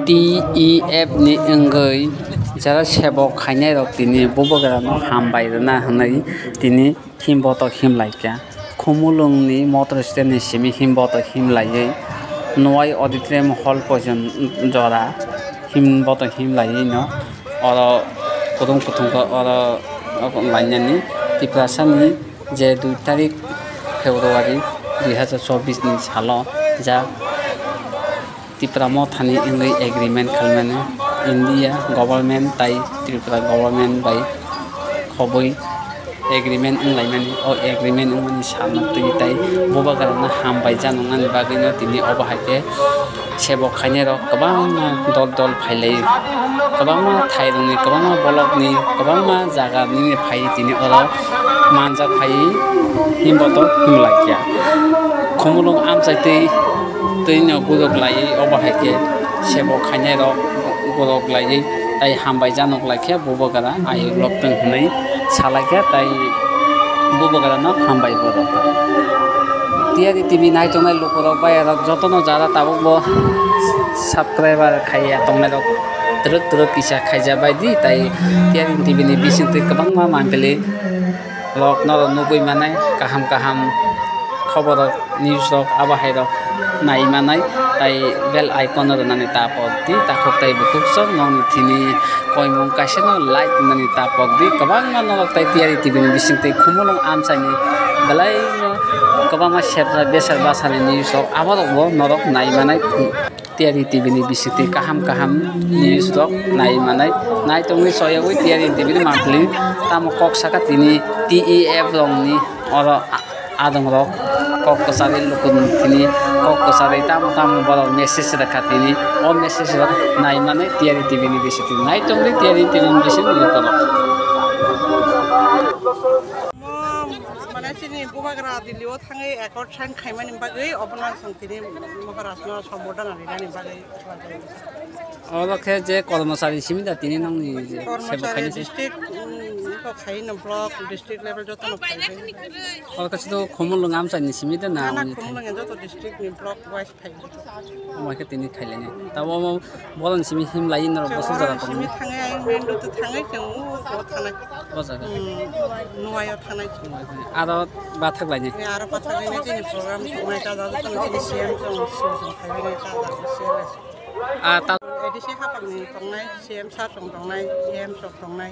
TEF ni enggai jara sebok khainai rok tini bobograno hambairana hanai tini himboto himlaikya khumulung ni motor stand ni simi himboto himlaiye noi auditorium hall pojon jora himboto himlaiye no oro kudung kutung ko oro lainani tiprasani je 2 tarik Februari 2024 ni salo ja Tripura thani enggai agreement khalmani India government tai Tripura government by khoboi agreement englaimani o agreement engmani salna tui tai bobagarana hambai janungani bagino tini obahaite sebok khaine rok kabangma dol phailai kabangma thairungni kabangma bolokni kabangma jaga ni phai tini oro manja phai himboto himlakya khumulung amchaitei tino guruk lai obahaike sebok khaine rok guruk lai tai hambai janok lakhe bobogara ayuk loktong hnai salakya tai bobogara no hambai borok tiari tv nai tongnai lokorok bayarok jotono jara tabuk bo subscriber khaiya tongnai rok truk kisa khaijabai di tai tiari tv ni bisingtui kabangma manpili rok noro nubui manai kaham khobor news rok abahai rok nai manai tai bell icon ro nani tapok di takhok tai bukuk sok nong thini koimung kaiseno like nani tapok di kabangma norok tai tiari tv ni bisingtui khumulung amsani belai kabangma sebra besar basani news rok aborok bo norok nai manai tiari tv ni bisingtui kaham news rok nai manai nai tongni soyagoi tiari tv ni mangpili tamo kok saka tini TEF rong ni oro adong rok kok kesari lukun tini kok kesari tamu borok message rakha tini o message rok nai mane tiari tv ni bisiti nai tongri tiari tv ni bisiti lukorok mana sini bobagra dilio thangai accord sign khaimani bagai opna sangtini maharashtra sambodan ani bagai oro khe je kormosari simida tini nongni je kormosari district ko khaina block district level jotono phaibai oro kachido khumulung amsani simida na ani khumulung joto district ni block wise phaibai moike tini khailene tabo boron simi him lain ro bosu jara simi thangai ai main road thangai jemu ko thanai bosaga nuayo thanai aro bathak laini aro bathak laini jini program mai ta dalu tang jini CM song phaibai ta dalu ta edisi hapangni tongnai CM sa song tongnai EM sok tongnai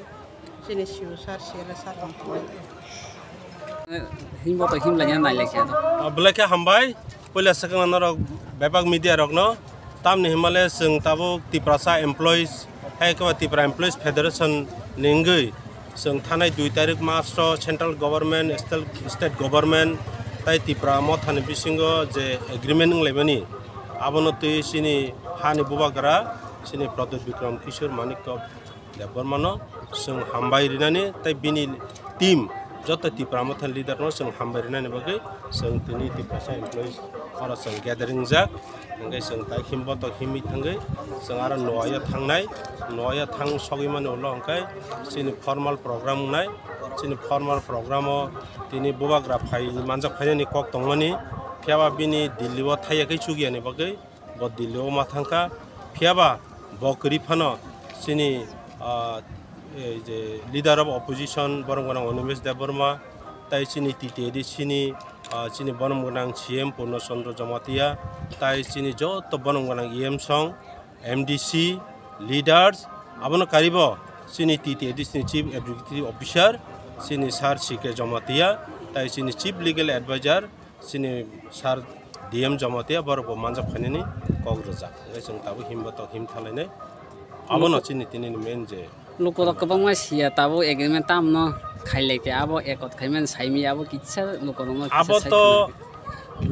sini siu sa sele sa tongnai himboto himlanya nai lekya blake hambai pula sakang narok bebak media rok no tamni himalaya sing tabo tiprasa employees hai ka tipra employees federation ningui sing thanai 2 tarik master central government state government tai tipra mo thani bisingo je agreement nglebani abono tui sini hani bubagara sini Pradut Bikram Kishore Manikko Debormano sing hambai rinani tai bini team joto tipra mo than leader no sing hambai rinani bagai sing tini tiprasa employees ora sing gathering jak ngai sing tai himboto himi thangai sing ara noya thang sogi mane ulo angkai sini formal program nai sini formal program o tini bubagra phai manjak phaini kok tongmani phiaba bini Delhi o thaiyakai chugiani bagai bo Delhi o mathangka phiaba bokri phano sini je leader of opposition boronggonang Onimesh Deborma tai sini TTD sini boronggonang CM Purno Chandra Jamatia tai sini joto boronggonang EM song MDC leaders abono karibo sini TTD sini chief executive officer sini sar CK Jamatia tai sini chief legal advisor sini sar DM Jamatia borok manjak phanini kogrojak ngai sing tabu himboto him thalaine abono sini tini main je lukorok kabangma sia tabo agreement tamno khaileke abo ekot khaiman saimi abo kitsa lukorok abo to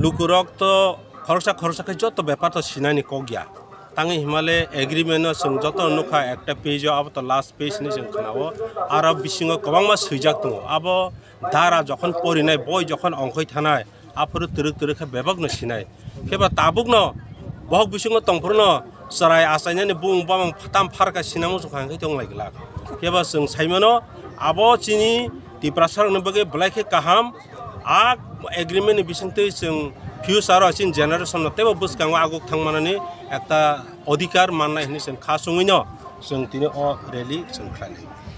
lukorok to khorsa khai joto byapar to sinani kogya tangi himale agreement no sing joto nukha ekta page abo to last page ni sing khanao aro bisingo kabangma suijak tongo abo dara jokhon porinai boy jokhon ongkhoi thanai apuru turuk kha bebak no sinai keba tabuk no bahok bisingo tongpurno sarai asanya ni bung bamang phatam pharka sinamu sukhan khai tong laigla keba sing saimano abo chini tiprasar no bage blaike kaham a agreement ni bisingte sing future aro sin generation no tebo buskang aguk thangmanani একটা অধিকার মাননাय हिनि जों खासङैनो जों दिनै rally जों खालामो